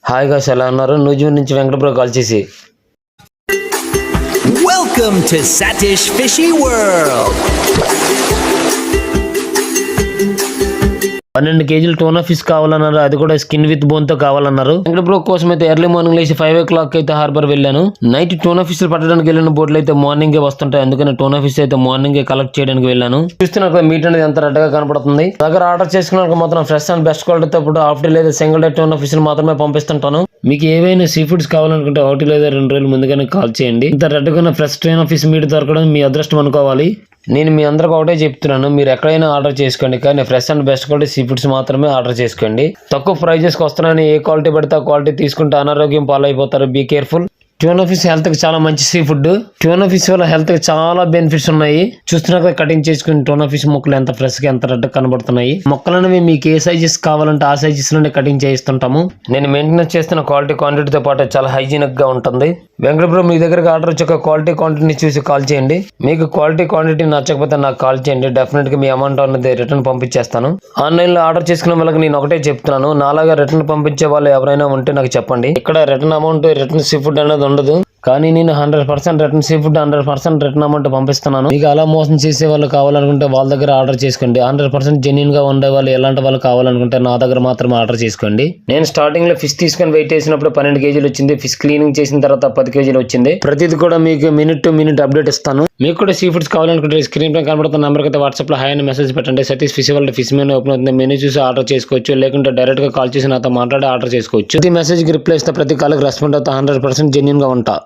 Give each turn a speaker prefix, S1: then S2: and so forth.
S1: Hi guys, ఎలా ఉన్నారు? New Zealand నుంచి వెంకట బ్రో కాల్ చేసి
S2: Welcome to Satish Fishy World.
S1: 12 కేజీలు టోనా ఫిష్ కావాలన్నారు. అది కూడా స్కిన్ విత్ బోన్ తో కావాలన్నారు. వెంకట బ్రో కోసం అయితే ఎర్లీ మార్నింగ్ లేచి 5 o'clock అయితే హార్బర్ వెళ్ళాను. నైట్ టోనా ఫిష్ పట్టడానికి వెళ్ళిన బోట్లు అయితే మార్నింగ్ వస్తుంటాయి. అందుకని టోనా ఫిష్ అయితే మార్నింగ్ కలెక్ట్ చేయడానికి వెళ్ళాను. చూస్తున్నారు మీట్ అనేది ఎంత రెడ్ గా కనపడుతుంది. దగ్గర ఆర్డర్ చేసుకున్న మాత్రం ఫ్రెష్ అండ్ బెస్ట్ క్వాలిటీతో పాటు హాఫ్ డే లేదా సింగిల్ డే టోనా ఫిష్ మాత్రమే పంపిస్తుంటాను. మీకు ఏవైనా సీ ఫుడ్స్ కావాలనుకుంటే 1 లేదా 2 రోజులు ముందుగానే కాల్ చేయండి. ఇంత రెడ్ గా ఫ్రెష్ టోనా ఫిష్ మీట్ దొరకడం మీ అదృష్టం అనుకోవాలి. నేను మీ అందరికి ఒకటే చెప్తున్నాను, మీరు ఎక్కడైనా ఆర్డర్ చేసుకోండి, కానీ fresh and best quality sea foods మాత్రమే ఆర్డర్ చేసుకోండి. తక్కువ ప్రైజెస్కి వస్తున్నాయని ఏ క్వాలిటీ పడితే ఆ క్వాలిటీ తీసుకుంటే అనారోగ్యం పాలైపోతారు. Be careful. Tuna fish health కి చాలా మంచి సీ ఫుడ్. ట్యూనా ఫిష్ వల్ల హెల్త్ కి చాలా బెనిఫిట్స్ ఉన్నాయి. చూస్తున్నా కటింగ్ చేసుకుని ట్యూనా ఫిష్ ముక్కలు ఎంత ఫ్రెష్ గా ఎంత రెడ్ కనబడుతున్నాయి. మొక్కలు అనేవి మీకు ఏ సైజెస్ కావాలంటే ఆ సైజెస్ లోనే కటింగ్ చేయిస్తుంటాము. నేను మెయింటెనెన్స్ చేస్తున్న క్వాలిటీ క్వాంటిటీతో పాటు చాలా హైజీనిక్ గా ఉంటుంది. వెంకట బ్రో మీ దగ్గరకు ఆర్డర్ వచ్చాక క్వాలిటీ క్వాంటిటీని చూసి కాల్ చేయండి. మీకు క్వాలిటీ క్వాంటిటీ నచ్చకపోతే నాకు కాల్ చేయండి. డెఫినెట్ గా మీ అమౌంట్ అనేది రిటర్న్ పంపించేస్తాను. ఆన్లైన్ లో ఆర్డర్ చేసుకున్న వాళ్ళకి నేను ఒకటే చెప్తున్నాను, నాలాగా రిటర్న్ పంపించే వాళ్ళు ఎవరైనా ఉంటే నాకు చెప్పండి. ఇక్కడ return amount return sea food అనేది ఉండదు. కానీ నేను 100% return sea food 100% return amount పంపిస్తున్నాను. మీకు అలా మోసం చేసే వాళ్ళు కావాలనుకుంటే వాళ్ళ దగ్గర ఆర్డర్ చేసుకోండి. 100% జెన్యున్ గా ఉండే వాళ్ళు ఎలాంటి వాళ్ళు కావాలనుకుంటే నా దగ్గర మాత్రమే ఆర్డర్ చేసుకోండి. నేను స్టార్టింగ్ లో ఫిష్ తీసుకొని వెయిట్ చేసినప్పుడు 12 కేజీలు వచ్చింది. ఫిష్ క్లీనింగ్ చేసిన తర్వాత 10 కేజీలు వచ్చింది. ప్రతిది కూడా మీకు మినిట్ టు మినిట్ అప్డేట్ ఇస్తాను. మీకు కూడా సీ ఫుడ్స్ కావాలనుకుంటే స్క్రీన్ పై కనబడుతున్న నెంబర్ అయితే వాట్సాప్ లో హాయ్ అని మెసేజ్ పెట్టండి. Satish fish world fish menu open అవుతుంది. మెనూ చూసి ఆర్డర్ చేసుకోవచ్చు, లేకుంటే డైరెక్ట్ గా కాల్ చేసి నాతో మాట్లాడి ఆర్డర్ చేసుకోవచ్చు. ప్రతి మెసేజ్ కి రిప్లై ఇస్తే ప్రతి కాల్కి రెస్పాండ్ అవుతా. 100% జెన్యున్ గా ఉంటా.